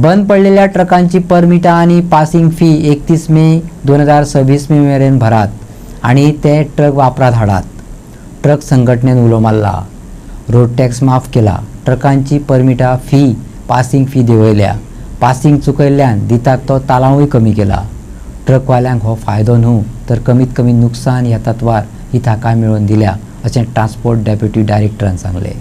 बंद पडलेल्या ट्रकांची परमिटा आणि पासिंग फी 31 मे 2026 मेरेन भरात आणि ते ट्रक वापरात हाडात. ट्रक संघटनेन उलो मारला. रोड टॅक्स माफ केला. ट्रकांची परमिटा फी पासिंग फी देंवयल्या. पासिंग चुकयल्ल्यान दितात तो तालांवूय कमी केला. ट्रकवाल्यांक हो फायदो न्हू तर कमीत कमी नुकसान ह्या तत्वार ही थाकाय मेळोवन दिल्या अशें ट्रान्सपोर्ट डेप्युटी डायरेक्टरान सांगलें.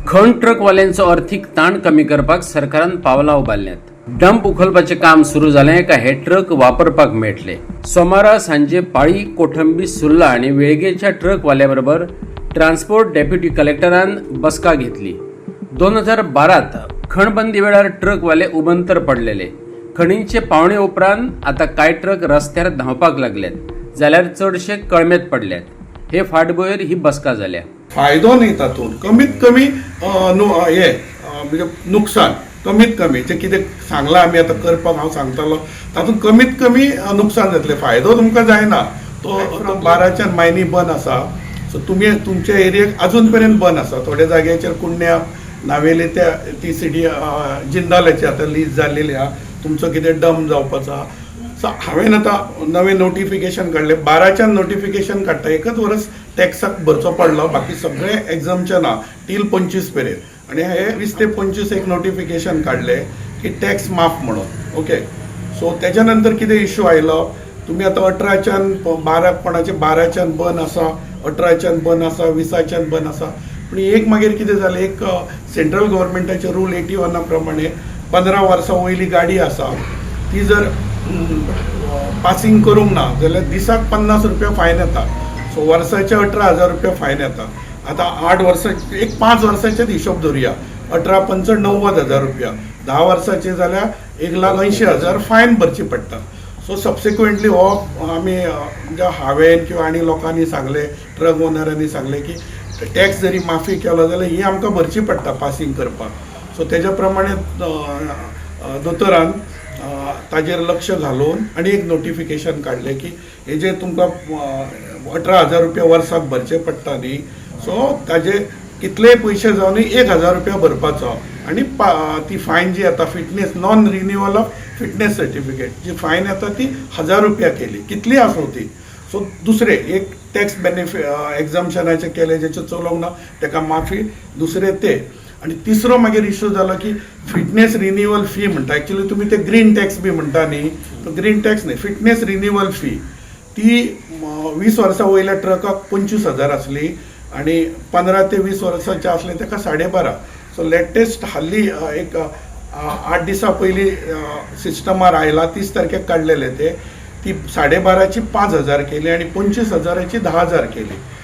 खण ट्रकवाल्यांचो अर्थीक ताण कमी करपाक सरकारान पावलां उबारल्यात. डंप उखलपाचें काम सुरू जालें काय हे ट्रक वापरपाक मेळटले. सोमारा सांजे पाळी, कोठंबी, सुर्ला आनी वेळगेच्या ट्रकवाल्या बरोबर ट्रान्सपोर्ट डेप्युटी कलेक्टरान बसका घेतली. 2012त खणबंदी वेळार ट्रकवाले उबंतर पडलेले. खणींचे पावणे उपरांत आता कांय ट्रक रस्त्यार धांवपाक लागल्यात जाल्यार चडशे कळमेत पडल्यात. हे फाटभुंयेर ही बसका जाल्या. फायदो न्ही तातूंत, कमीत कमी म्हणजे नुकसान कमीत कमी जे कितें सांगलां आमी आतां करपाक हांव सांगतालो तातूंत कमीत कमी नुकसान जातलें. फायदो तुमकां जायना. तो 12च्यान मायनी बंद आसा. सो तुमी तुमच्या एरियेक अजून पर्यंत बंद आसा. थोड्या जाग्याचेर कुंड्या नावेली त्या ती सिटी जिंदालाची आतां लीज जाल्लेली आहा. तुमचो कितें डंप जावपाचो. सो हांवें आतां नवें नोटिफिकेशन काडलें. 12च्यान नोटिफिकेशन काडटा. एकच वर्स टॅक्साक भरचो पडलो. बाकी सगळें एग्जम्पशन आहा टील 25 पर्यंत. आनी हे 20 ते 25 एक नोटिफिकेशन काडलें की टॅक्स माफ म्हणून. ओके. सो तेच्या नंतर कितें इश्यू आयलो. तुमी आतां 18च्यान 12 कोणाचे 12च्यान बंद आसा, 18च्यान बंद आसा, 20च्यान बंद आसा. पूण एक मागीर कितें जालें, एक सेंट्रल गव्हर्मेंटाचे रूल 81 प्रमाणे 15 वर्सां वयली गाडी आसा ती जर पासिंग करूंक ना जाल्यार दिसाक 50 रुपया फायन येता. सो वर्साचे 18,000 रुपया फायन येता. आतां 8 वर्सां एक 5 वर्साचेच हिशोब धरुया. 18 पंच 90,000 रुपया. 10 वर्साचे जाल्यार 1,80,000 फायन भरची पडटा. सो सबसिक्वेंटली हो आमी म्हणजे हांवें किंवा आनी लोकांनी सांगले, ट्रक ओनरांनी सांगले की टॅक्स जरी माफी केलो जाल्यार ही आमकां भरची पडटा पासिंग करपाक. सो तेज्या प्रमाणे दोतोरान ताजेर लक्ष घालून आनी एक नोटिफिकेशन काडलें की हे जे तुमकां 18,000 रुपया वर्साक भरचे पडटा न्ही. सो ताजे कितलेय पयशे जावन 1,000 रुपया भरपाचो. आनी ती फायन जी येता fitness non renewal of fitness certificate जी फायन येता ती 1,000 रुपया केली कितली आसूं ती. सो दुसरे एक टॅक्स बेनिफिट एग्जम्पशनाचे केले जेचे चलोवंक ना ताका माफी. दुसरे ते. आनी तिसरो मागीर इश्यू जालो की फिटनेस रिन्युअल फी म्हणटा. एक्चुअली तुमी ते ग्रीन टॅक्स बी म्हणटा न्ही. ग्रीन टॅक्स न्ही, फिटनेस रिन्युअल फी ती 20 वर्सां वयल्या ट्रकाक 25,000 आसली आनी 15 ते 20 वर्सांचे आसले ताका 12.5. सो लेटेस्ट हाल्ली एक 8 दिसां पयलीं सिस्टमार आयला. 30 तारखेक काडलेले ते. ती 12.5ची 5,000 केली आनी 25,000ची 10,000 केली.